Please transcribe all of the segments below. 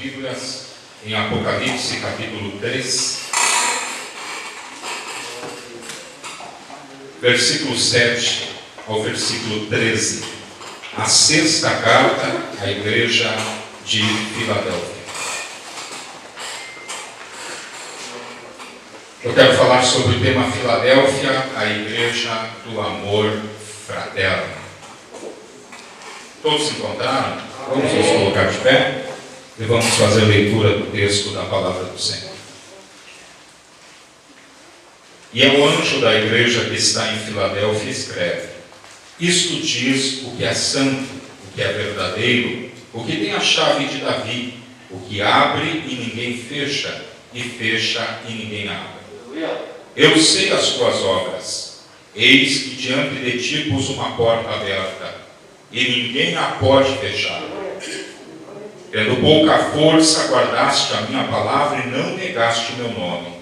Bíblias em Apocalipse capítulo 3, versículo 7 ao versículo 13, a sexta carta à igreja de Filadélfia. Eu quero falar sobre o tema Filadélfia, a igreja do amor fraterno. Todos se encontraram? Vamos nos colocar de pé e vamos fazer a leitura do texto da palavra do Senhor. E ao anjo da igreja que está em Filadélfia escreve: isto diz o que é santo, o que é verdadeiro, o que tem a chave de Davi, o que abre e ninguém fecha, e fecha e ninguém abre. Eu sei as tuas obras. Eis que diante de ti pus uma porta aberta, e ninguém a pode fechar. Tendo pouca força, guardaste a minha palavra e não negaste o meu nome.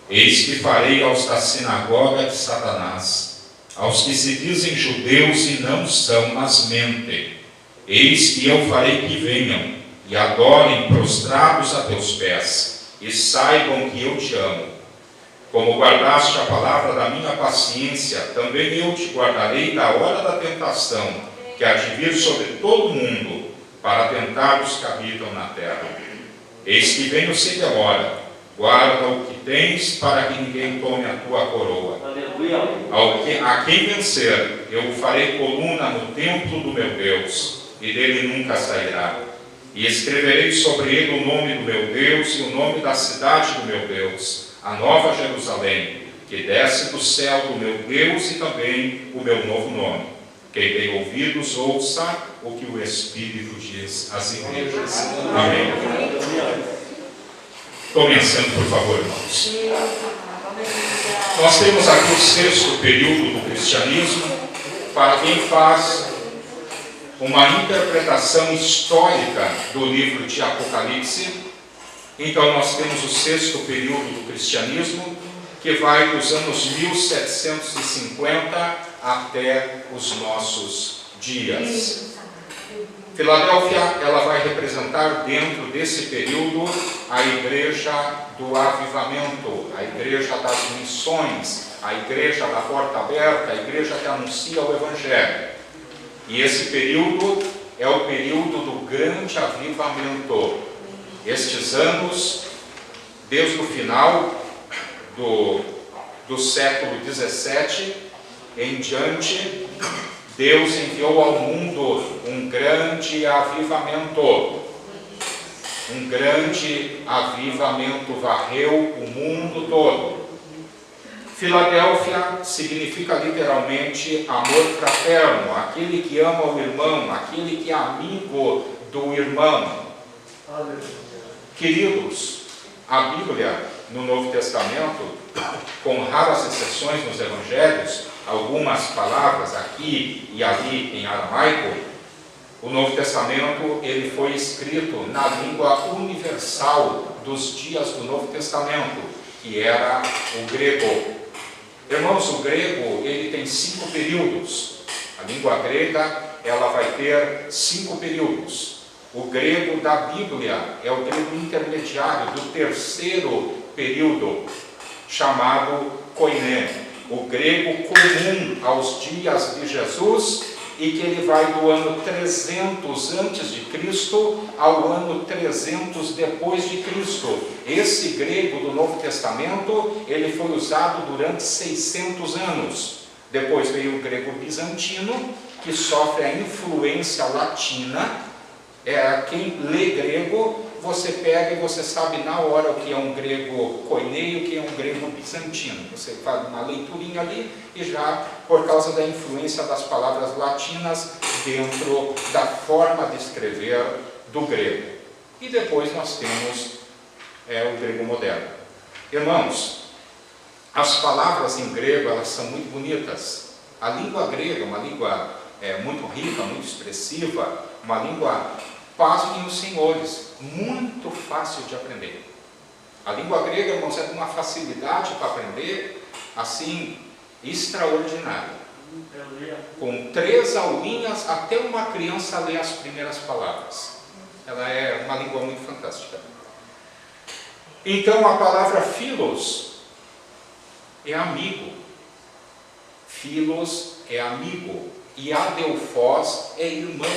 Eis que farei aos da sinagoga de Satanás, aos que se dizem judeus e não são, mas mentem. Eis que eu farei que venham e adorem prostrados a teus pés, e saibam que eu te amo. Como guardaste a palavra da minha paciência, também eu te guardarei da hora da tentação, que há de vir sobre todo o mundo, para tentar os que habitam na terra. Eis que venho sem demora. Guarda o que tens, para que ninguém tome a tua coroa. A quem vencer, eu farei coluna no templo do meu Deus, e dele nunca sairá. E escreverei sobre ele o nome do meu Deus e o nome da cidade do meu Deus, a nova Jerusalém, que desce do céu do meu Deus, e também o meu novo nome. Quem tem ouvidos, ouça o que o Espírito diz às igrejas. Amém. Começando, por favor, irmãos. Nós temos aqui o sexto período do cristianismo, para quem faz uma interpretação histórica do livro de Apocalipse. Então nós temos o sexto período do cristianismo, que vai dos anos 1750 até os nossos dias. Filadélfia, ela vai representar dentro desse período a igreja do avivamento, a igreja das missões, a igreja da porta aberta, a igreja que anuncia o Evangelho. E esse período é o período do grande avivamento. Estes anos, desde o final do século XVII em diante, Deus enviou ao mundo um grande avivamento. Um grande avivamento varreu o mundo todo. Filadélfia significa literalmente amor fraterno, aquele que ama o irmão, aquele que é amigo do irmão. Queridos, a Bíblia no Novo Testamento, com raras exceções nos Evangelhos, algumas palavras aqui e ali em aramaico, o Novo Testamento ele foi escrito na língua universal dos dias do Novo Testamento, que era o grego. Irmãos, o grego ele tem 5 períodos. A língua grega ela vai ter 5 períodos. O grego da Bíblia é o grego intermediário do terceiro período, chamado koiné. O grego comum aos dias de Jesus, e que ele vai do ano 300 antes de Cristo ao ano 300 depois de Cristo. Esse grego do Novo Testamento, ele foi usado durante 600 anos. Depois veio o grego bizantino, que sofre a influência latina. Quem lê grego, você pega e você sabe na hora o que é um grego koiné e o que é um grego bizantino. Você faz uma leiturinha ali e já, por causa da influência das palavras latinas dentro da forma de escrever do grego. E depois nós temos o grego moderno. Irmãos, as palavras em grego elas são muito bonitas. A língua grega é uma língua muito rica, muito expressiva, uma língua, pasmem os senhores, muito fácil de aprender. A língua grega, irmãos, é de uma facilidade para aprender, assim, extraordinária. Com 3 aulinhas, até uma criança lê as primeiras palavras. Ela é uma língua muito fantástica. Então a palavra philos é amigo. Philos é amigo. E adelphos é irmão.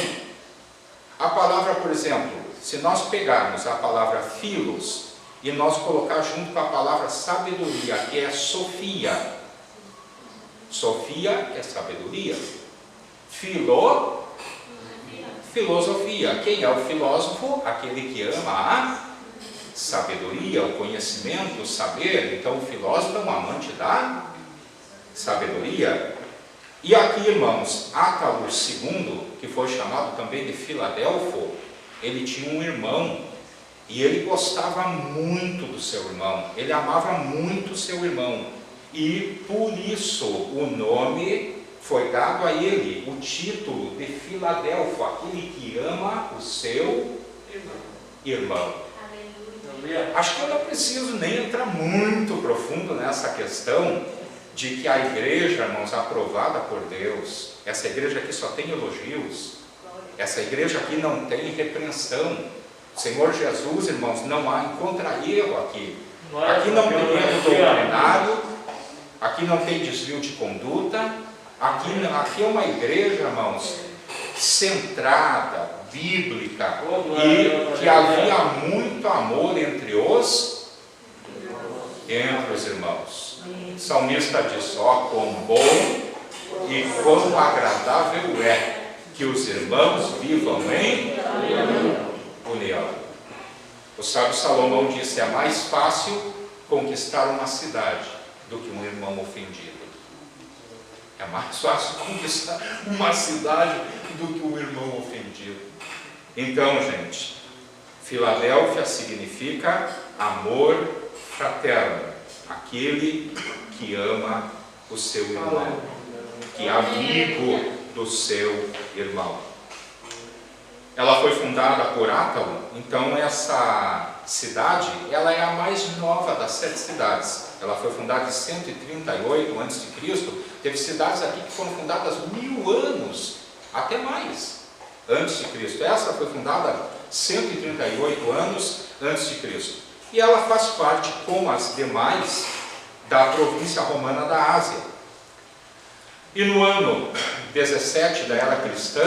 A palavra, por exemplo, se nós pegarmos a palavra philos e nós colocar junto com a palavra sabedoria, que é Sofia. Sofia é sabedoria. Philo, filosofia. Quem é o filósofo? Aquele que ama a sabedoria, o conhecimento, o saber. Então o filósofo é um amante da sabedoria. E aqui, irmãos, Átalo II, que foi chamado também de Filadelfo, ele tinha um irmão e ele gostava muito do seu irmão, ele amava muito o seu irmão, e por isso o nome foi dado a ele, o título de Filadelfo, aquele que ama o seu irmão. Acho que eu não preciso nem entrar muito profundo nessa questão de que a igreja, irmãos, aprovada por Deus, essa igreja aqui só tem elogios, essa igreja aqui não tem repreensão. O Senhor Jesus, irmãos, não encontra erro aqui. Aqui não tem erro doutrinário, aqui não tem desvio de conduta, aqui é uma igreja, irmãos, centrada, bíblica, e que havia muito amor entre os irmãos. O salmista diz: ó, quão bom e quão agradável é que os irmãos vivam em união. O sábio Salomão disse: é mais fácil conquistar uma cidade do que um irmão ofendido. É mais fácil conquistar uma cidade do que um irmão ofendido. Então, gente, Filadélfia significa amor fraterno. Aquele que ama o seu irmão, que é amigo do seu irmão. Ela foi fundada por Átalo, então essa cidade, ela é a mais nova das 7 cidades. Ela foi fundada em 138 a.C. Teve cidades aqui que foram fundadas 1000 anos, até mais, antes de Cristo. Essa foi fundada 138 anos antes de Cristo. E ela faz parte, como as demais, da província romana da Ásia. E no ano 17 da era cristã,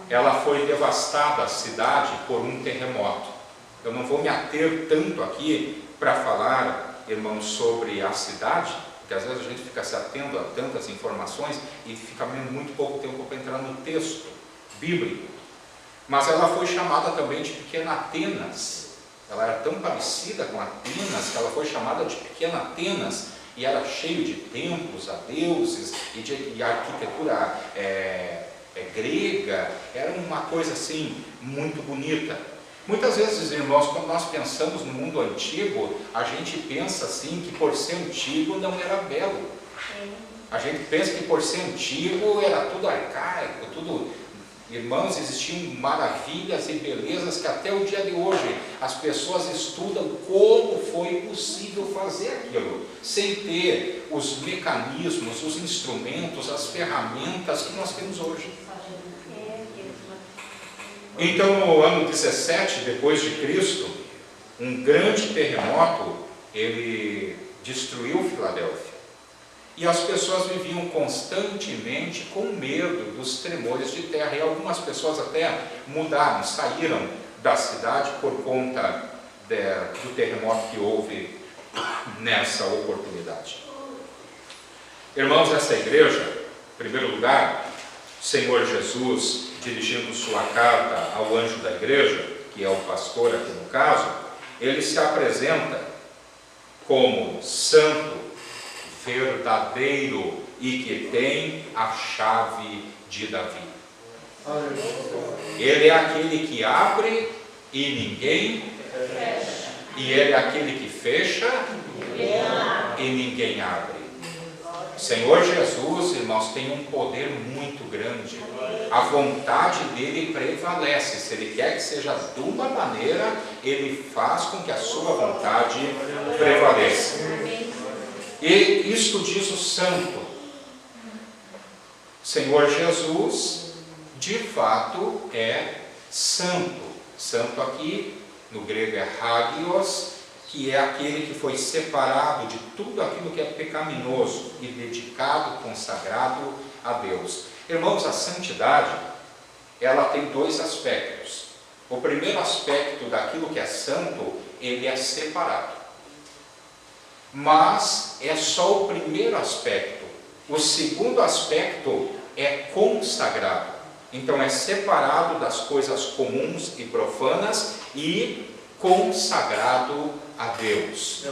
ela foi devastada, a cidade, por um terremoto. Eu não vou me ater tanto aqui para falar, irmãos, sobre a cidade, porque às vezes a gente fica se atendo a tantas informações e fica muito pouco tempo para entrar no texto bíblico. Mas ela foi chamada também de Pequena Atenas. Ela era tão parecida com Atenas que ela foi chamada de Pequena Atenas, e era cheio de templos a deuses e a arquitetura grega. Era uma coisa assim muito bonita. Muitas vezes, irmãos, quando nós pensamos no mundo antigo, a gente pensa assim que por ser antigo não era belo. A gente pensa que por ser antigo era tudo arcaico, tudo... Irmãos, existiam maravilhas e belezas que até o dia de hoje as pessoas estudam como foi possível fazer aquilo, sem ter os mecanismos, os instrumentos, as ferramentas que nós temos hoje. Então, no ano 17 depois de Cristo, um grande terremoto, ele destruiu Filadélfia. E as pessoas viviam constantemente com medo dos tremores de terra. E algumas pessoas até mudaram, saíram da cidade por conta do terremoto que houve nessa oportunidade. Irmãos, essa igreja, em primeiro lugar, o Senhor Jesus, dirigindo sua carta ao anjo da igreja, que é o pastor aqui no caso, ele se apresenta como santo, verdadeiro e que tem a chave de Davi. Ele é aquele que abre e ninguém fecha. E ele é aquele que fecha e ninguém abre. O Senhor Jesus, irmãos, tem um poder muito grande. A vontade dele prevalece. Se ele quer que seja de uma maneira, ele faz com que a sua vontade prevaleça. E isto diz o santo. Senhor Jesus, de fato, é santo. Santo aqui, no grego é hagios, que é aquele que foi separado de tudo aquilo que é pecaminoso e dedicado, consagrado a Deus. Irmãos, a santidade, ela tem dois aspectos. O primeiro aspecto daquilo que é santo, ele é separado. Mas é só o primeiro aspecto. O segundo aspecto é consagrado. Então é separado das coisas comuns e profanas e consagrado a Deus.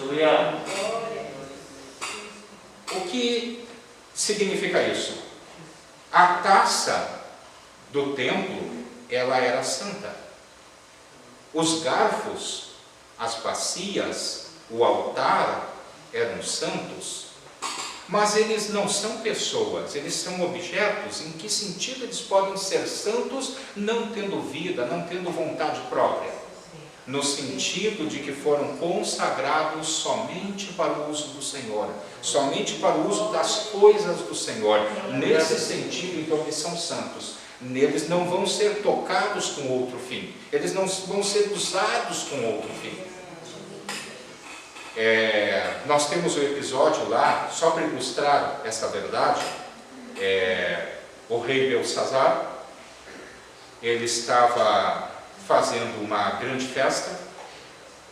O que significa isso? A taça do templo, ela era santa. Os garfos, as bacias, o altar eram santos. Mas eles não são pessoas, eles são objetos. Em que sentido eles podem ser santos não tendo vida, não tendo vontade própria? No sentido de que foram consagrados somente para o uso do Senhor, somente para o uso das coisas do Senhor. Nesse sentido, então, eles são santos. Eles não vão ser tocados com outro fim, eles não vão ser usados com outro fim. Nós temos o episódio lá, só para ilustrar essa verdade, o rei Belsazar, ele estava fazendo uma grande festa,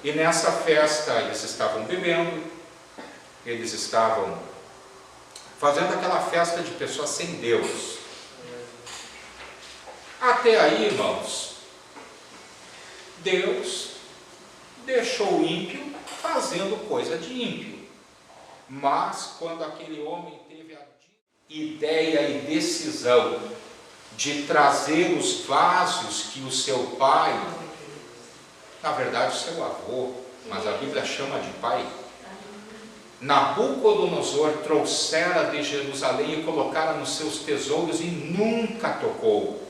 e nessa festa eles estavam bebendo, eles estavam fazendo aquela festa de pessoas sem Deus. Até aí, irmãos, Deus deixou o ímpio fazendo coisa de ímpio. Mas quando aquele homem teve a ideia e decisão de trazer os vasos que o seu pai, na verdade o seu avô, mas a Bíblia chama de pai, Nabucodonosor trouxera de Jerusalém e colocara nos seus tesouros e nunca tocou.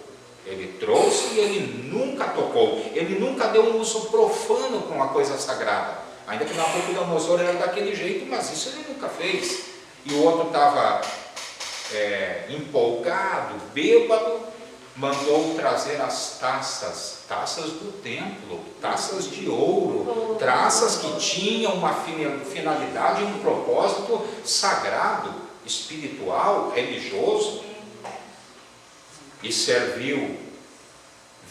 Ele trouxe e ele nunca tocou. Ele nunca deu um uso profano com a coisa sagrada. Ainda que Nabucodonosor era daquele jeito, mas isso ele nunca fez. E o outro estava empolgado, bêbado, mandou trazer as taças do templo, taças de ouro, taças que tinham uma finalidade, um propósito sagrado, espiritual, religioso, e serviu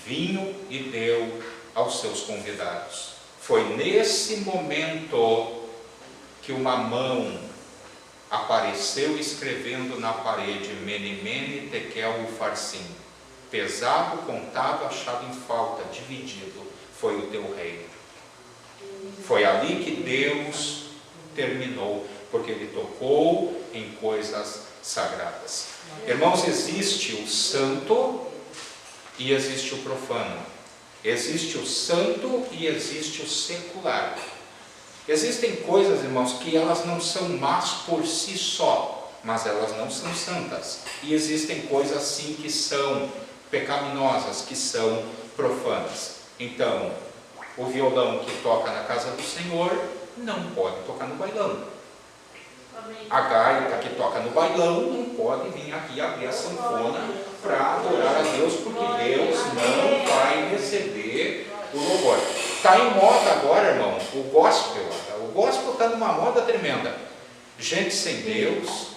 vinho e deu aos seus convidados. Foi nesse momento que uma mão apareceu escrevendo na parede: Mene, Mene, Tekel, Ufarsim. Pesado, contado, achado em falta, dividido, foi o teu reino. Foi ali que Deus terminou, porque Ele tocou em coisas sagradas. Irmãos, existe o santo e existe o profano. Existe o santo e existe o secular. Existem coisas, irmãos, que elas não são más por si só, mas elas não são santas. E existem coisas sim que são pecaminosas, que são profanas. Então, o violão que toca na casa do Senhor não pode tocar no bailão. A gaita que toca no bailão não pode vir aqui abrir a sanfona para adorar a Deus, porque Deus não vai receber o louvor. Está em moda agora, irmão, o gospel. O gospel está numa moda tremenda. Gente sem Deus,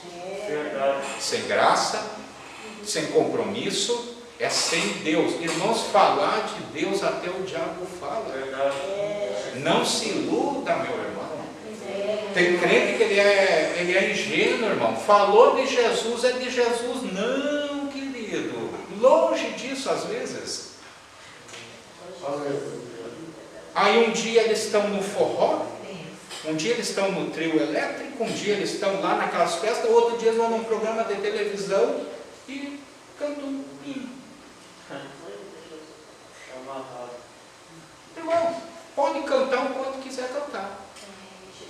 sem graça, sem compromisso, é sem Deus. Irmãos, falar de Deus até o diabo fala. Não se iluda, meu irmão. Tem crente que ele é ingênuo, irmão. Falou de Jesus, é de Jesus. Não, querido. Longe disso às vezes. Aí um dia eles estão no forró, um dia eles estão no trio elétrico, um dia eles estão lá naquelas festas, outro dia eles vão num programa de televisão e cantam um hino. Irmão, pode cantar o quanto quiser cantar.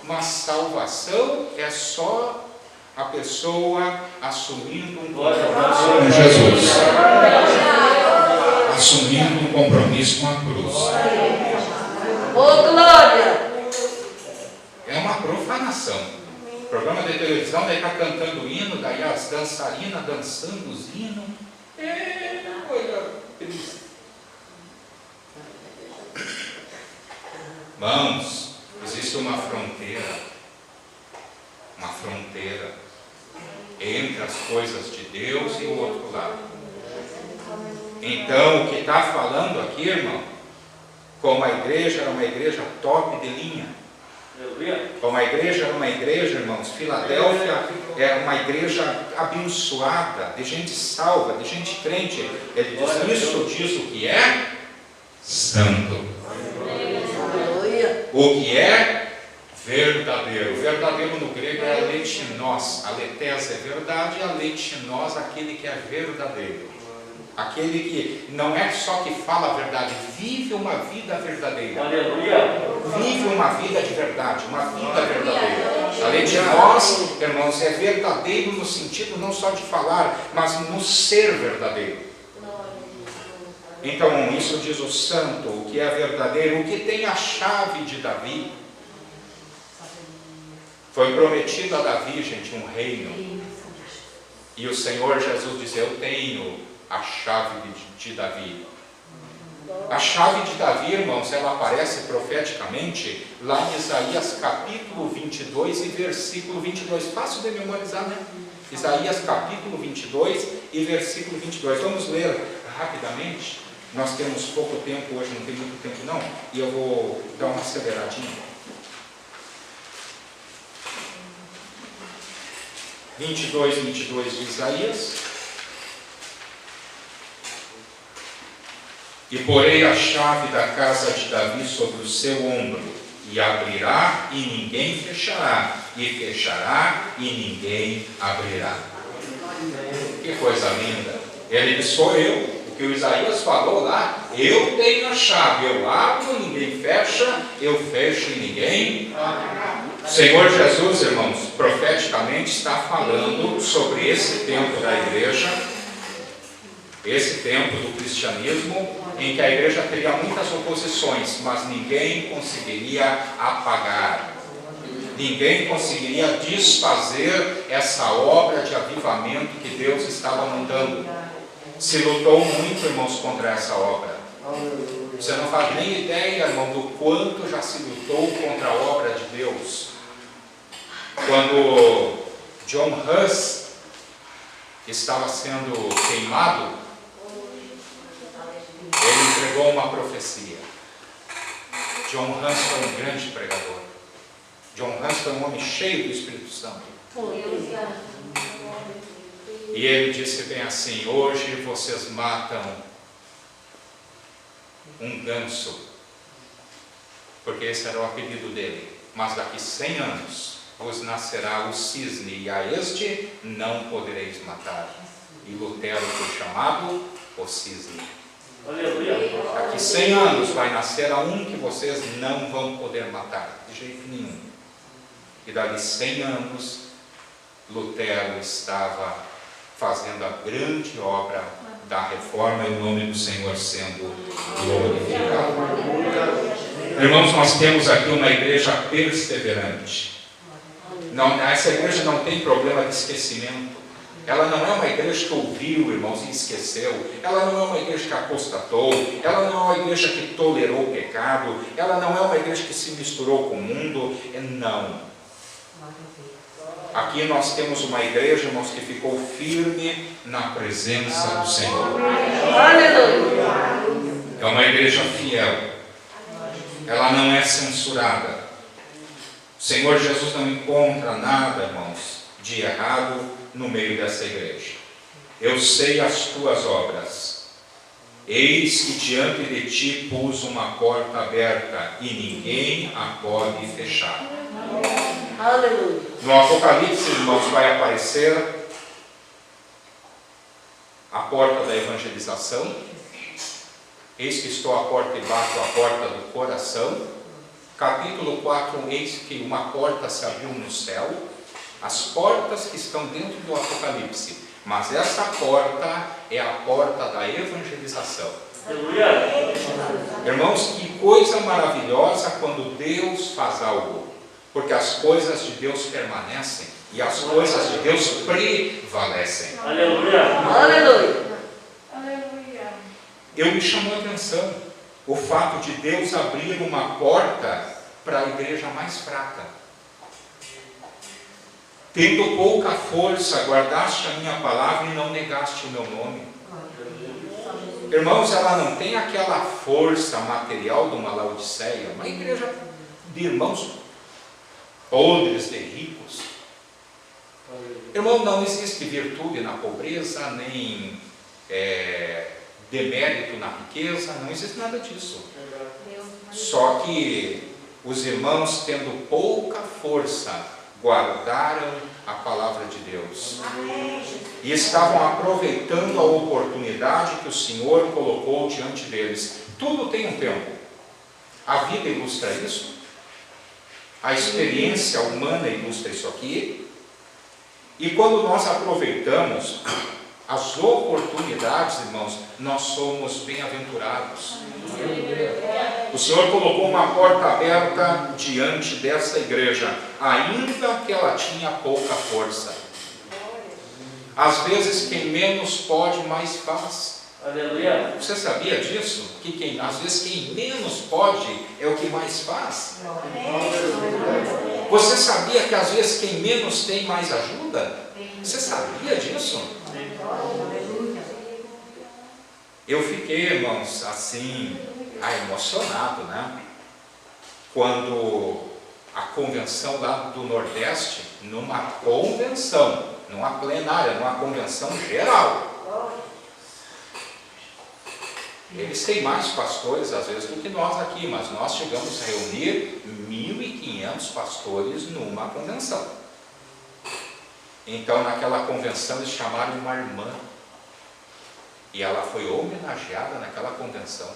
Mas salvação é só a pessoa assumindo um compromisso com Jesus. Assumindo um compromisso com a cruz. Ô, glória! É uma profanação. Programa de televisão, daí está cantando hino, daí as dançarinas dançando os hinos. É coisa triste. Irmãos, existe uma fronteira entre as coisas de Deus e o outro lado. Então, o que está falando aqui, irmão, como a igreja era uma igreja top de linha, como a igreja era uma igreja, irmãos, Filadélfia era uma igreja abençoada, de gente salva, de gente crente. Ele diz, isso diz o que é santo, o que é verdadeiro. Verdadeiro no grego é alethenos. Aletheia é verdade, alethenos aquele que é verdadeiro. Aquele que não é só que fala a verdade, vive uma vida verdadeira. Aleluia. Vive uma vida de verdade, uma vida verdadeira. Além de nós, irmãos, é verdadeiro no sentido não só de falar, mas no ser verdadeiro. Então, isso diz o santo, o que é verdadeiro, o que tem a chave de Davi. Foi prometido a Davi, gente, um reino. E o Senhor Jesus disse, eu tenho a chave de Davi. A chave de Davi, irmãos, ela aparece profeticamente lá em Isaías capítulo 22 e versículo 22. Fácil de memorizar, né? Isaías capítulo 22 e versículo 22. Vamos ler rapidamente. Nós temos pouco tempo hoje, não tem muito tempo não, e eu vou dar uma aceleradinha. 22 de Isaías. E porei a chave da casa de Davi sobre o seu ombro, e abrirá e ninguém fechará, e fechará e ninguém abrirá. Que coisa linda! Ele disse, sou eu, o que o Isaías falou lá, eu tenho a chave, eu abro, ninguém fecha, eu fecho e ninguém abrirá. O Senhor Jesus, irmãos, profeticamente está falando sobre esse tempo da igreja, esse tempo do cristianismo, em que a igreja teria muitas oposições, mas ninguém conseguiria apagar, ninguém conseguiria desfazer essa obra de avivamento que Deus estava mandando. Se lutou muito, irmãos, contra essa obra. Você não faz nem ideia, irmão, do quanto já se lutou contra a obra de Deus. Quando John Huss estava sendo queimado, ele entregou uma profecia. John Huss foi um grande pregador. John Huss foi um homem cheio do Espírito Santo. E ele disse bem assim, hoje vocês matam um ganso, porque esse era o apelido dele, mas daqui 100 anos vos nascerá o cisne, e a este não podereis matar. E Lutero foi chamado o cisne. Daqui 100 anos vai nascer a um que vocês não vão poder matar, de jeito nenhum. E dali 100 anos, Lutero estava fazendo a grande obra da reforma e o nome do Senhor sendo glorificado. Irmãos, nós temos aqui uma igreja perseverante. Não, essa igreja não tem problema de esquecimento. Ela não é uma igreja que ouviu, irmãos, e esqueceu. Ela não é uma igreja que apostatou. Ela não é uma igreja que tolerou o pecado. Ela não é uma igreja que se misturou com o mundo. Não. Aqui nós temos uma igreja, irmãos, que ficou firme na presença do Senhor. É uma igreja fiel. Ela não é censurada. O Senhor Jesus não encontra nada, irmãos, de errado no meio dessa igreja. Eu sei as tuas obras. Eis que diante de ti pus uma porta aberta e ninguém a pode fechar. Aleluia. No Apocalipse, irmãos, vai aparecer a porta da evangelização. Eis que estou à porta e bato a porta do coração. Capítulo 4, eis que uma porta se abriu no céu. As portas que estão dentro do Apocalipse. Mas essa porta é a porta da evangelização. Irmãos, que coisa maravilhosa quando Deus faz algo. Porque as coisas de Deus permanecem e as coisas de Deus prevalecem. Aleluia. Aleluia. Eu me chamou a atenção. o fato de Deus abrir uma porta para a igreja mais fraca. Tendo pouca força, guardaste a minha palavra e não negaste o meu nome. Irmãos, ela não tem aquela força material de uma Laodiceia, uma igreja de irmãos podres de ricos. Irmão, não existe virtude na pobreza, nem demérito na riqueza, não existe nada disso. Só que os irmãos, tendo pouca força, guardaram a palavra de Deus e estavam aproveitando a oportunidade que o Senhor colocou diante deles. Tudo tem um tempo. A vida ilustra isso, a experiência humana ilustra isso aqui, e quando nós aproveitamos as oportunidades, irmãos, nós somos bem-aventurados. O Senhor colocou uma porta aberta diante dessa igreja, ainda que ela tinha pouca força. Às vezes quem menos pode, mais faz. Aleluia. Você sabia disso? Que às vezes quem menos pode é o que mais faz. Você sabia que às vezes quem menos tem, mais ajuda? Você sabia disso? Eu fiquei, irmãos, assim, emocionado, né? Quando a convenção lá do Nordeste, numa convenção, numa plenária, numa convenção geral, eles têm mais pastores às vezes do que nós aqui, mas nós chegamos a reunir 1.500 pastores numa convenção. Então, naquela convenção, eles chamaram uma irmã, e ela foi homenageada naquela convenção.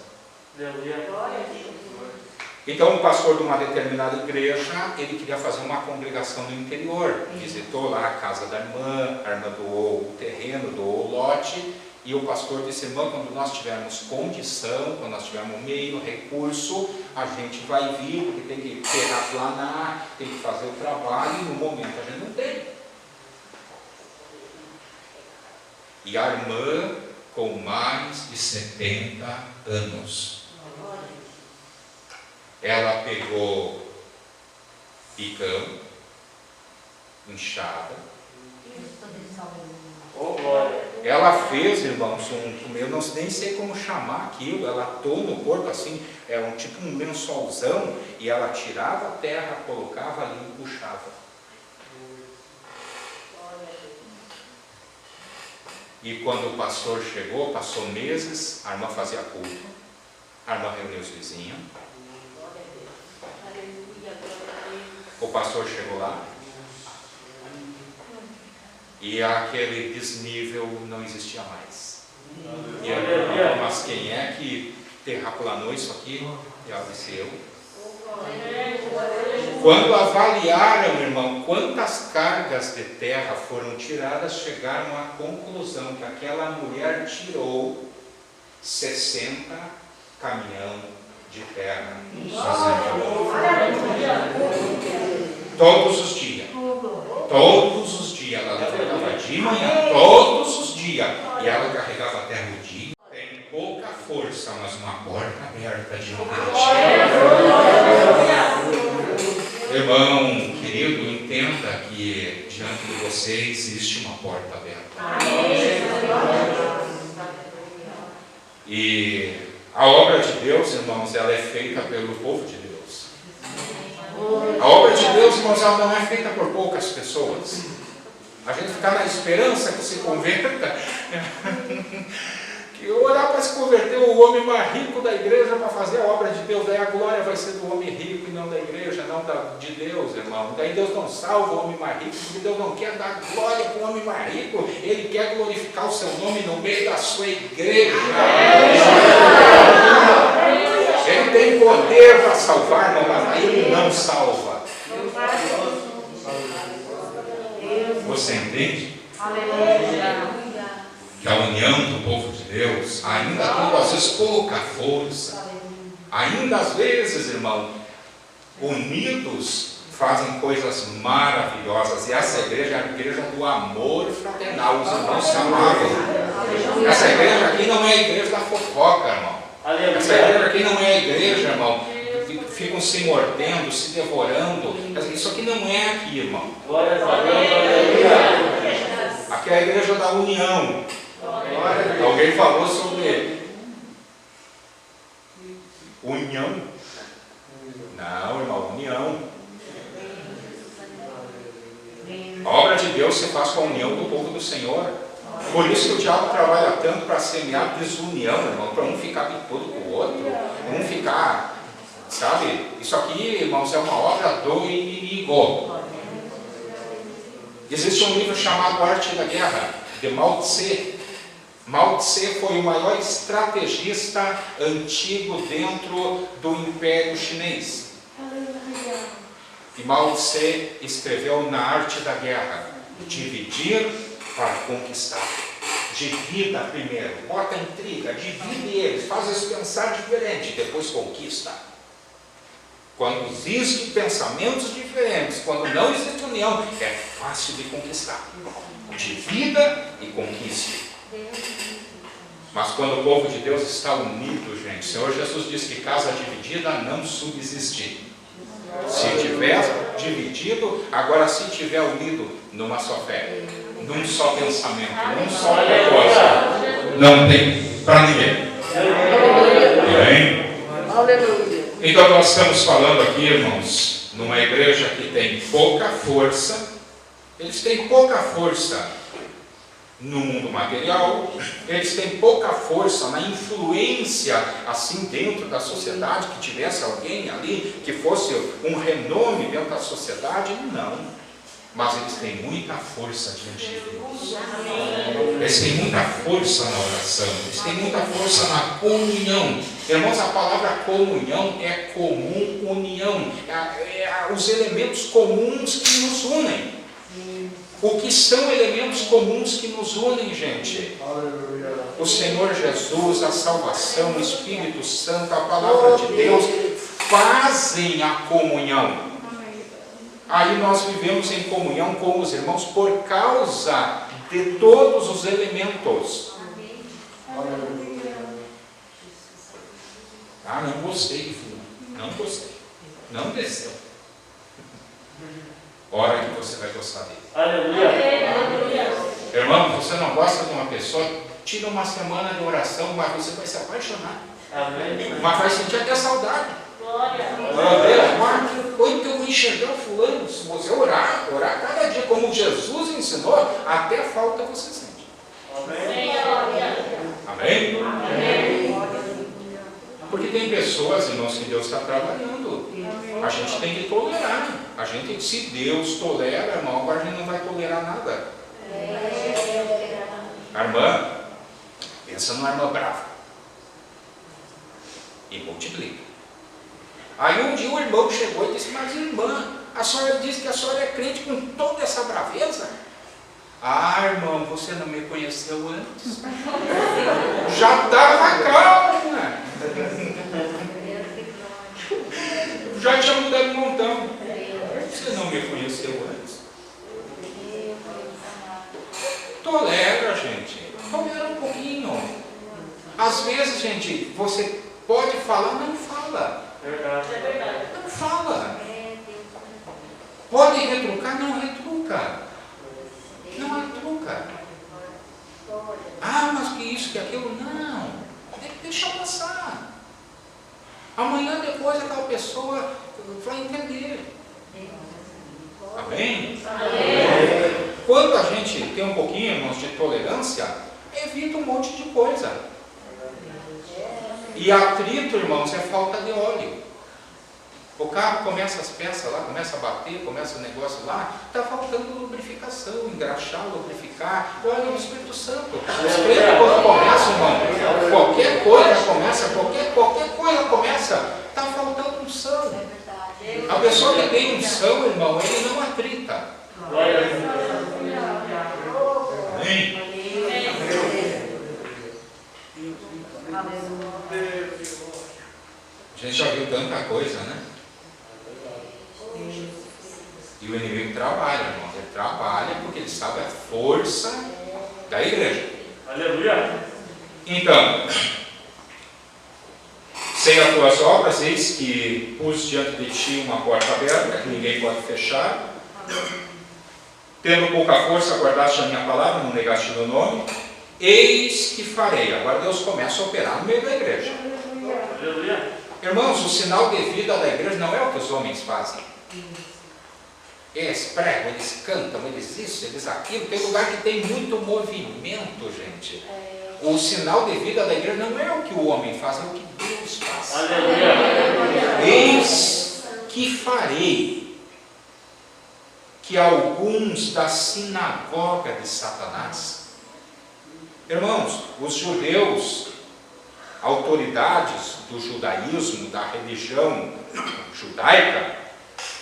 Então, o pastor de uma determinada igreja, ele queria fazer uma congregação no interior, visitou lá a casa da irmã, a irmã doou o terreno, doou o lote, e o pastor disse: irmão, quando nós tivermos condição, quando nós tivermos meio, recurso, a gente vai vir, porque tem que terraplanar, tem que fazer o trabalho, e no momento a gente não tem. E a irmã, com mais de 70 anos, ela pegou picão, enxada, ela fez, irmãos, eu nem sei como chamar aquilo, ela atou no corpo assim, tipo um lençolzão, e ela tirava a terra, colocava ali e puxava. E quando o pastor chegou, passou meses, a irmã fazia culto, a irmã reunia os vizinhos, o pastor chegou lá, e aquele desnível não existia mais. E ela, mas quem é que terraplanou isso aqui? E ela disse: eu. Quando avaliaram, irmão, quantas cargas de terra foram tiradas, chegaram à conclusão que aquela mulher tirou 60 caminhão de terra. Todos os dias. Todos os dias. Ela levantava de manhã, todos os dias. E ela carregava a terra o dia. Tem pouca força, mas uma porta aberta diante de Irmão querido, entenda que diante de você existe uma porta aberta. E a obra de Deus, irmãos, ela é feita pelo povo de Deus. A obra de Deus, irmãos, ela não é feita por poucas pessoas. A gente fica na esperança que se converta, que orar para se converter o homem mais rico da igreja para fazer a obra de Deus, daí a glória vai ser do homem rico e não da igreja, não de Deus, irmão. Daí Deus não salva o homem mais rico, porque Deus não quer dar glória para o homem mais rico, Ele quer glorificar o seu nome no meio da sua igreja. Ele tem poder para salvar, mas Ele não salva. Você entende? Que a união do povo de Deus, ainda tendo às vezes pouca força, ainda às vezes, irmão, unidos fazem coisas maravilhosas. E essa igreja é a igreja do amor fraternal, os irmãos se amavam. Essa igreja aqui não é a igreja da fofoca, irmão. Essa igreja aqui não é a igreja, irmão. Ficam se mordendo, se devorando. Isso aqui não é aqui, irmão. Aqui é a igreja da união. Alguém falou sobre união? Não, irmão, união. A obra de Deus se faz com a união do povo do Senhor. Por isso que o diabo trabalha tanto para semear desunião, irmão, para um ficar bicudo com o outro, um ficar, sabe? Isso aqui, irmãos, é uma obra do inimigo. Existe um livro chamado Arte da Guerra, de Mao Tse. Mao Tse foi o maior estrategista antigo dentro do Império Chinês. E Mao Tse escreveu na Arte da Guerra: dividir para conquistar. Divida primeiro, bota intriga, divide eles, faz eles pensar diferente, depois conquista. Quando existem pensamentos diferentes, quando não existe união, é fácil de conquistar. Divida e conquiste. Mas quando o povo de Deus está unido, gente, o Senhor Jesus diz que casa dividida não subsiste. Se tiver dividido, agora se tiver unido numa só fé, num só pensamento, num só propósito, não tem para ninguém. Amém? Então nós estamos falando aqui, irmãos, numa igreja que tem pouca força. Eles têm pouca força no mundo material, eles têm pouca força na influência assim dentro da sociedade, que tivesse alguém ali que fosse um renome dentro da sociedade, não. Mas eles têm muita força diante de Deus. Eles têm muita força na oração, eles têm muita força na comunhão. Irmãos, a palavra comunhão é comum, união, os elementos comuns que nos unem. O que são elementos comuns que nos unem, gente? O Senhor Jesus, a salvação, o Espírito Santo, a palavra de Deus fazem a comunhão. Aí nós vivemos em comunhão com os irmãos por causa de todos os elementos. Ah, não gostei, filho. Não gostei. Não desceu. Hora que você vai gostar dele. Aleluia. Irmão, você não gosta de uma pessoa, tira uma semana de oração, mas você vai se apaixonar. Amém. Mas vai sentir até saudade. Quando que eu vou enxergar o fulano? Se você orar cada dia como Jesus ensinou, até falta você sente. Amém. Amém? Porque tem pessoas, irmãos, que Deus está trabalhando. A gente tem que tolerar. A gente, se Deus tolera, irmão, agora a gente não vai tolerar nada. A irmã, pensa numa irmã brava. E multiplica. Aí um dia o irmão chegou e disse: mas irmã, a senhora disse que a senhora é crente com toda essa braveza? Ah, irmão, você não me conheceu antes? Já estava calma. Já tinha mudado um montão. Você não me conheceu antes? Tolera, gente. Tolera um pouquinho. Às vezes, gente, você pode falar, não fala. Não fala. Pode retrucar, não retruca. Não retruca. Ah, mas que isso, que aquilo, não. Deixa passar. Amanhã depois aquela pessoa vai entender. Amém? Amém? Quando a gente tem um pouquinho, irmãos, de tolerância, evita um monte de coisa. E atrito, irmãos, é falta de óleo. O carro começa as peças lá, começa a bater, começa o negócio lá, está faltando lubrificação, engraxar, lubrificar. Olha o Espírito Santo. Os crentes, quando começam, irmão, qualquer coisa começa, está faltando unção. A pessoa que tem unção, irmão, ele não atrita. Amém? A gente já viu tanta coisa, né? E o inimigo trabalha, irmão. Ele trabalha porque ele sabe a força da igreja. Aleluia. Então, Sei as tuas obras, eis que pus diante de ti uma porta aberta, que ninguém pode fechar. Tendo pouca força, guardaste a minha palavra, não negaste o meu nome. Eis que farei. Agora Deus começa a operar no meio da igreja. Aleluia. Irmãos, o sinal de vida da igreja não é o que os homens fazem. Eles pregam, eles cantam, eles isso, eles aquilo. Tem lugar que tem muito movimento, gente. O sinal de vida da igreja não é o que o homem faz, é o que Deus faz. Aleluia. Eis que farei que alguns da sinagoga de Satanás, irmãos, os judeus, autoridades do judaísmo, da religião judaica,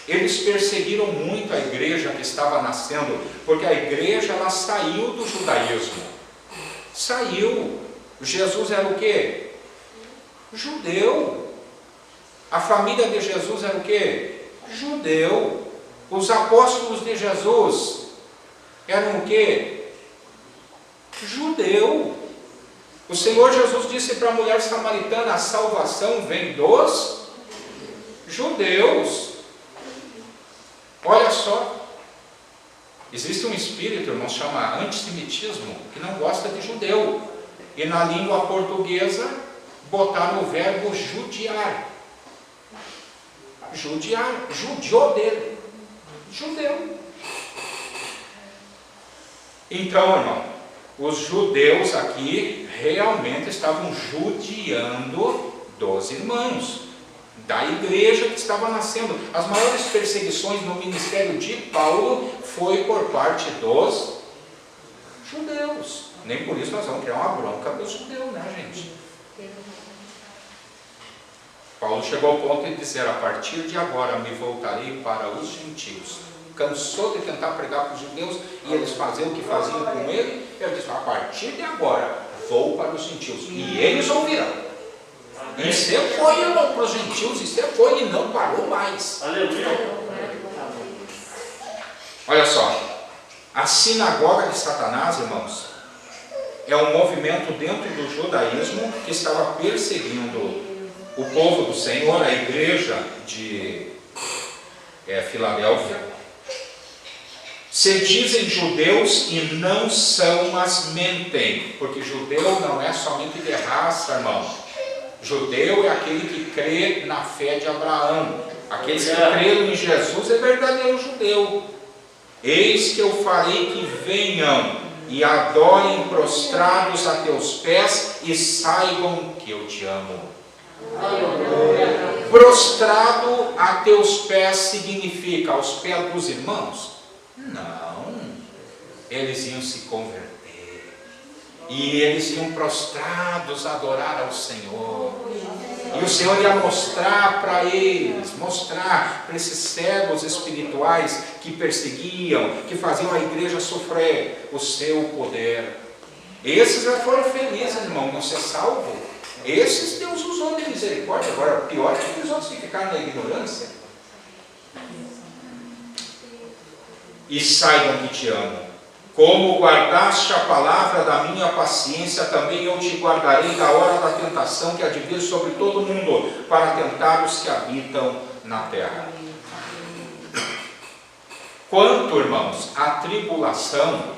eles perseguiram muito a igreja que estava nascendo, porque a igreja ela saiu do judaísmo. Saiu. Jesus era o quê? Judeu. A família de Jesus era o quê? Judeu. Os apóstolos de Jesus eram o quê? Judeu. O Senhor Jesus disse para a mulher samaritana: a salvação vem dos judeus. Olha só, existe um espírito, irmãos, chama antissemitismo, que não gosta de judeu. E na língua portuguesa botaram o verbo judiar. Judiar, judiou dele. Judeu. Então, irmão, os judeus aqui realmente estavam judiando dos irmãos, da igreja que estava nascendo. As maiores perseguições no ministério de Paulo foi por parte dos judeus. Nem por isso nós vamos criar uma bronca dos judeus, né, gente? Paulo chegou ao ponto de dizer: a partir de agora me voltarei para os gentios. Cansou de tentar pregar para os judeus e eles faziam o que faziam com ele. Ele disse: a partir de agora vou para os gentios. E eles ouvirão. E você foi, irmão, para os gentios, e você foi e não parou mais. Aleluia. Olha só, a sinagoga de Satanás, irmãos, é um movimento dentro do judaísmo que estava perseguindo o povo do Senhor, a igreja de Filadélfia. Se dizem judeus e não são, mas mentem, porque judeu não é somente de raça, irmão. Judeu é aquele que crê na fé de Abraão. Aqueles que creram em Jesus é verdadeiro judeu. Eis que eu farei que venham e adorem prostrados a teus pés e saibam que eu te amo. Prostrado a teus pés significa aos pés dos irmãos? Não. Eles iam se converter. E eles iam prostrados a adorar ao Senhor. E o Senhor ia mostrar para eles, mostrar para esses cegos espirituais que perseguiam, que faziam a igreja sofrer, o seu poder. Esses já foram felizes, irmão, não ser salvo. Esses Deus usou de misericórdia. Agora, pior é que os outros que ficaram na ignorância. E saibam que te amo. Como guardaste a palavra da minha paciência, também eu te guardarei da hora da tentação que há de vir sobre todo mundo, para tentar os que habitam na terra. Quanto, irmãos, à tribulação,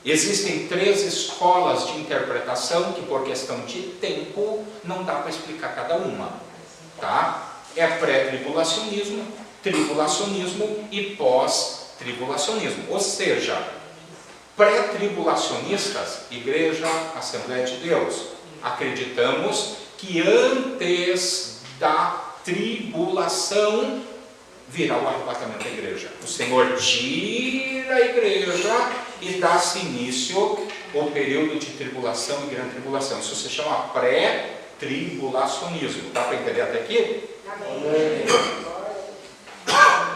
existem 3 escolas de interpretação que, por questão de tempo, não dá para explicar cada uma. Tá? É pré-tribulacionismo, tribulacionismo e pós-tribulacionismo. Ou seja, pré-tribulacionistas, Igreja, Assembleia de Deus, acreditamos que antes da tribulação virá o arrebatamento da igreja. O Senhor tira a igreja e dá-se início ao período de tribulação e grande tribulação. Isso se chama pré-tribulacionismo. Dá para entender até aqui? Amém.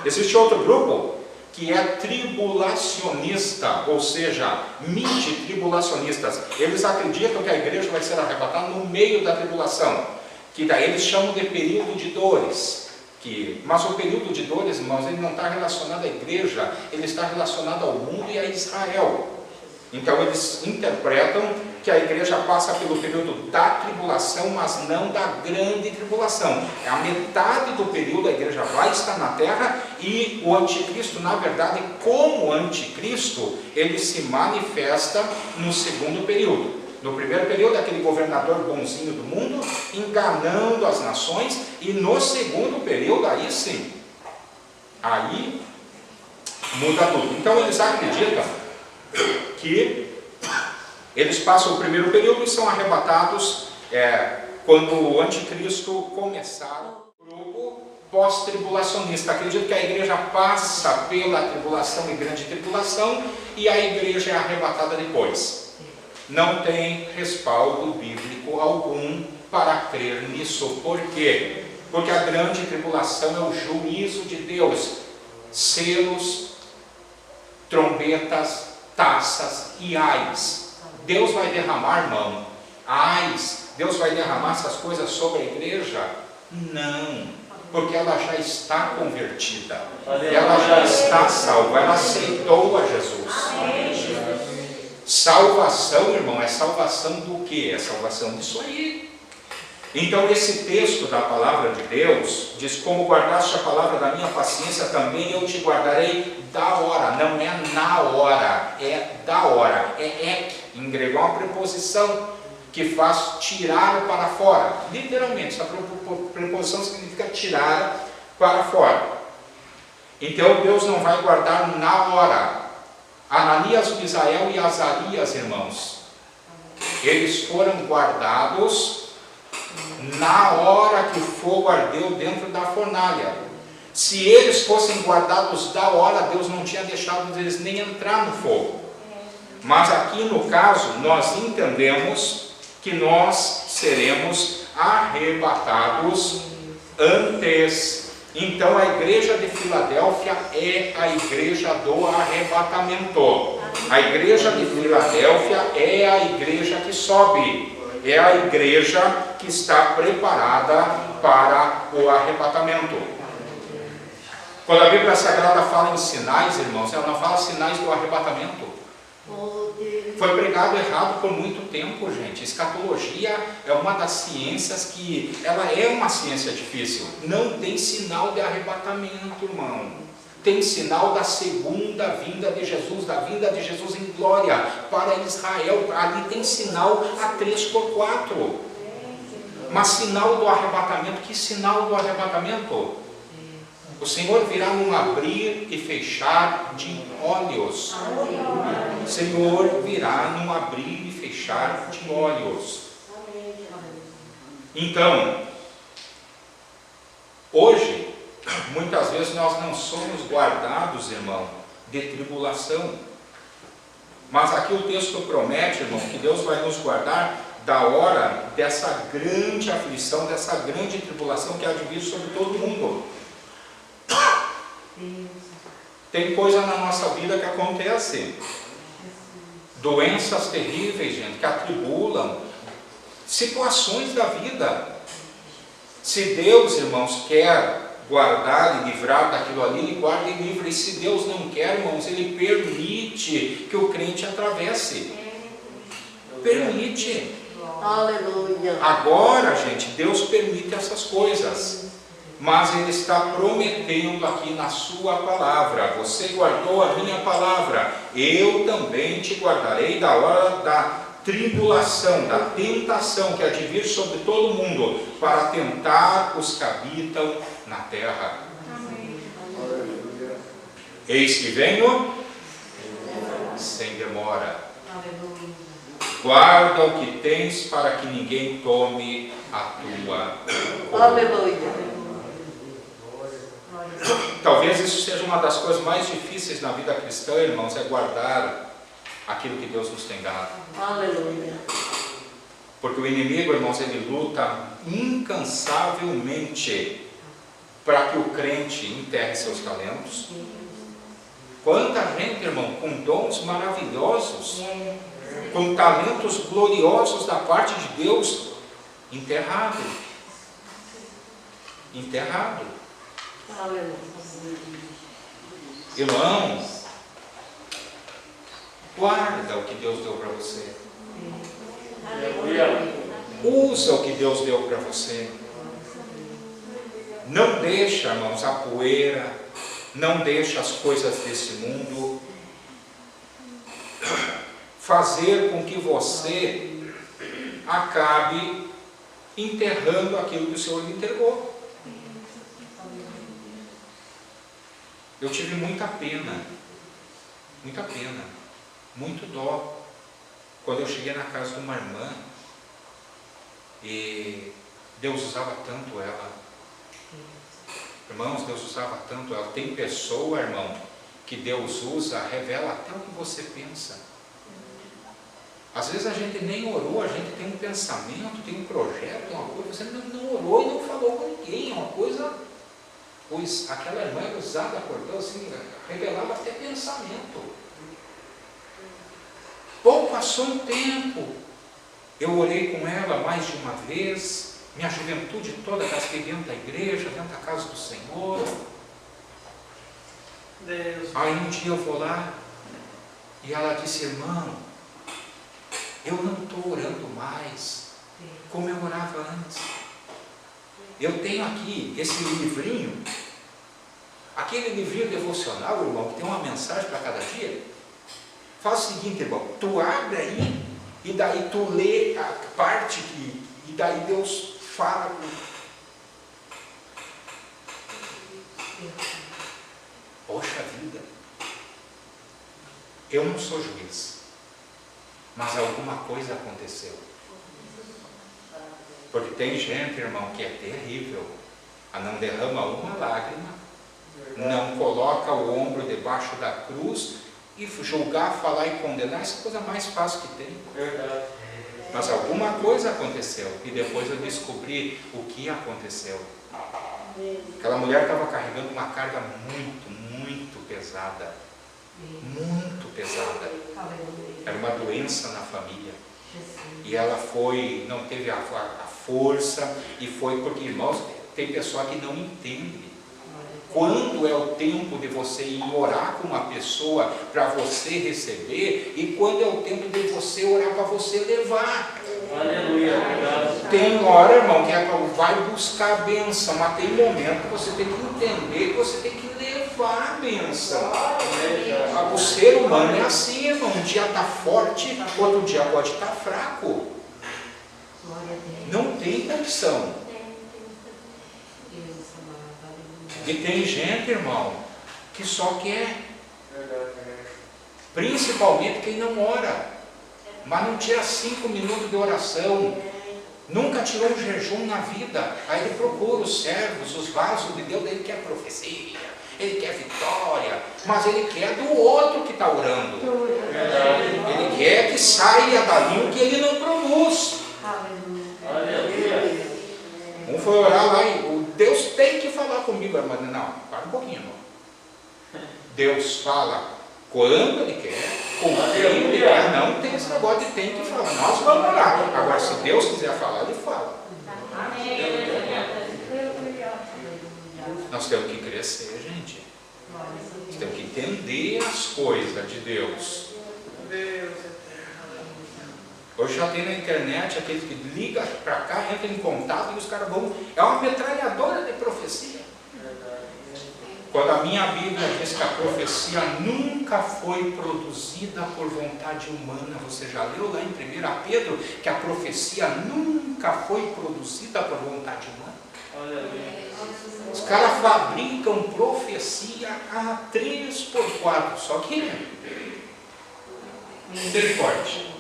Existe outro grupo que é tribulacionista, ou seja, midi-tribulacionistas. Eles acreditam que a igreja vai ser arrebatada no meio da tribulação, que daí eles chamam de período de dores. Mas o período de dores, irmãos, ele não está relacionado à igreja, ele está relacionado ao mundo e a Israel. Então eles interpretam que a igreja passa pelo período da tribulação, mas não da grande tribulação. É a metade do período a igreja vai estar na terra e o anticristo, na verdade, como anticristo, ele se manifesta no segundo período. No primeiro período, aquele governador bonzinho do mundo, enganando as nações, e no segundo período, aí sim, aí muda tudo. Então eles acreditam que eles passam o primeiro período e são arrebatados quando o anticristo começar o grupo pós-tribulacionista. Acredito que a igreja passa pela tribulação e grande tribulação e a igreja é arrebatada depois. Não tem respaldo bíblico algum para crer nisso. Por quê? Porque a grande tribulação é o juízo de Deus. Selos, trombetas, taças e ais. Deus vai derramar, irmão, ais. Deus vai derramar essas coisas sobre a igreja? Não, porque ela já está convertida. Ela já está salva. Ela aceitou a Jesus. Salvação, irmão, é salvação do quê? É salvação disso aí. Então esse texto da palavra de Deus diz: como guardaste a palavra da minha paciência, também eu te guardarei da hora. Não é na hora, é da hora. É ek, em grego é uma preposição que faz tirar para fora. Literalmente, essa preposição significa tirar para fora. Então Deus não vai guardar na hora. Ananias, Misael e Azarias, irmãos, eles foram guardados na hora que o fogo ardeu dentro da fornalha. Se eles fossem guardados da hora, Deus não tinha deixado eles nem entrar no fogo. Mas aqui no caso, nós entendemos que nós seremos arrebatados antes. Então a igreja de Filadélfia é a igreja do arrebatamento. A igreja de Filadélfia é a igreja que sobe. É a igreja que está preparada para o arrebatamento. Quando a Bíblia Sagrada fala em sinais, irmãos, ela não fala sinais do arrebatamento. Foi pregado errado por muito tempo, gente. Escatologia é uma das ciências que ela é uma ciência difícil. Não tem sinal de arrebatamento, irmão. Tem sinal da segunda vinda de Jesus, da vinda de Jesus em glória para Israel. Ali tem sinal a 3x4. Mas sinal do arrebatamento, que sinal do arrebatamento? O Senhor virá num abrir e fechar de olhos. O Senhor virá num abrir e fechar de olhos. Então, hoje, muitas vezes nós não somos guardados, irmão, de tribulação. Mas aqui o texto promete, irmão, que Deus vai nos guardar da hora dessa grande aflição, dessa grande tribulação que há de vir sobre todo mundo. Tem coisa na nossa vida que acontece, doenças terríveis, gente, que atribulam, situações da vida. Se Deus, irmãos, quer guardar e livrar daquilo ali, Ele guarda e livra. E se Deus não quer, irmãos, Ele permite que o crente atravesse. Permite. Aleluia. Agora, gente, Deus permite essas coisas. Mas Ele está prometendo aqui na sua palavra: você guardou a minha palavra, eu também te guardarei da hora da tribulação, da tentação que há de vir sobre todo mundo, para tentar os que habitam na terra. Amém. Eis que venho sem demora. Guarda o que tens para que ninguém tome a tua coroa. Aleluia. Talvez isso seja uma das coisas mais difíceis na vida cristã, irmãos, é guardar aquilo que Deus nos tem dado. Aleluia. Porque o inimigo, irmãos, ele luta incansavelmente para que o crente enterre seus talentos. Quanta gente, irmão, com dons maravilhosos, com talentos gloriosos da parte de Deus, enterrado. Enterrado. Irmãos, Guarda o que Deus deu para você. Aleluia. Usa o que Deus deu para você. Não deixa, irmãos, a poeira, não deixa as coisas desse mundo fazer com que você acabe enterrando aquilo que o Senhor lhe entregou. Eu tive muita pena, muito dó, quando eu cheguei na casa de uma irmã e Deus usava tanto ela. Irmãos, Deus usava tanto ela. Tem pessoa, irmão, que Deus usa, revela até o que você pensa. Às vezes a gente nem orou, a gente tem um pensamento, tem um projeto, uma coisa, você não orou e não falou com ninguém, uma coisa, pois aquela irmã era usada por Deus, assim, revelava até pensamento. Bom, passou um tempo, eu orei com ela mais de uma vez, minha juventude toda gastei dentro da igreja, dentro da casa do Senhor. Deus. Aí um dia eu vou lá e ela disse: irmão, eu não estou orando mais como eu orava antes. Eu tenho aqui esse livrinho, aquele livrinho devocional, irmão, que tem uma mensagem para cada dia. Faz o seguinte, irmão, tu abre aí e daí tu lê a parte e daí Deus fala. Poxa vida, eu não sou juiz, mas alguma coisa aconteceu. Porque tem gente, irmão, que é terrível, não derrama uma lágrima, não coloca o ombro debaixo da cruz e julgar, falar e condenar, essa é a coisa mais fácil que tem. Mas alguma coisa aconteceu e depois eu descobri o que aconteceu. Aquela mulher estava carregando uma carga muito pesada. Muito pesada. Era uma doença na família. E ela foi, não teve a força, e foi porque, irmãos, tem pessoa que não entende. Quando é o tempo de você ir orar com uma pessoa para você receber, e quando é o tempo de você orar para você levar. Aleluia. Tem hora, irmão, que vai buscar a bênção, mas tem momento que você tem que entender que você tem que levar a bênção. O ser humano é assim, irmão. Um dia está forte, outro dia pode estar fraco. Não tem condição. E tem gente, irmão, que só quer, principalmente quem não ora, mas não tira 5 minutos de oração, nunca tirou um jejum na vida. Aí ele procura os servos, os vasos de Deus, ele quer profecia, ele quer vitória, mas ele quer do outro que está orando. Ele quer que saia dali o que ele não produz. Aleluia. Um foi orar lá e Deus tem que falar comigo, irmão. Não, para um pouquinho, irmão. Deus fala quando Ele quer, com quem Ele quer. Não tem esse negócio de tem que falar. Nós vamos orar. Agora, se Deus quiser falar, Ele fala. Nós temos que crescer, gente. Nós temos que entender as coisas de Deus. Hoje já tem na internet aqueles que ligam para cá, entram em contato e os caras vão. É uma metralhadora de profecia. Quando a minha Bíblia diz que a profecia nunca foi produzida por vontade humana, você já leu lá em 1 Pedro que a profecia nunca foi produzida por vontade humana? Os caras fabricam profecia a 3x4, só que misericórdia.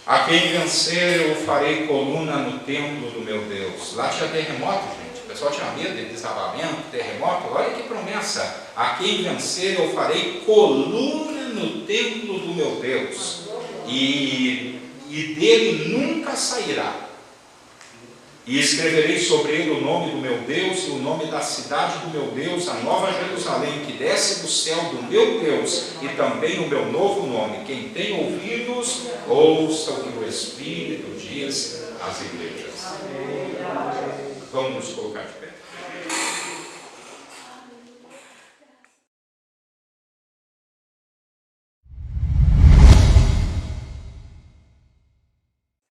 A quem vencer eu farei coluna no templo do meu Deus. Lá tinha terremoto, gente. O pessoal tinha medo de desabamento, terremoto. Olha que promessa. A quem vencer eu farei coluna no templo do meu Deus. E dele nunca sairá. E escreverei sobre ele o nome do meu Deus e o nome da cidade do meu Deus, a nova Jerusalém, que desce do céu do meu Deus, e também o meu novo nome. Quem tem ouvidos, ouça o que o Espírito diz às igrejas. Vamos nos colocar de pé.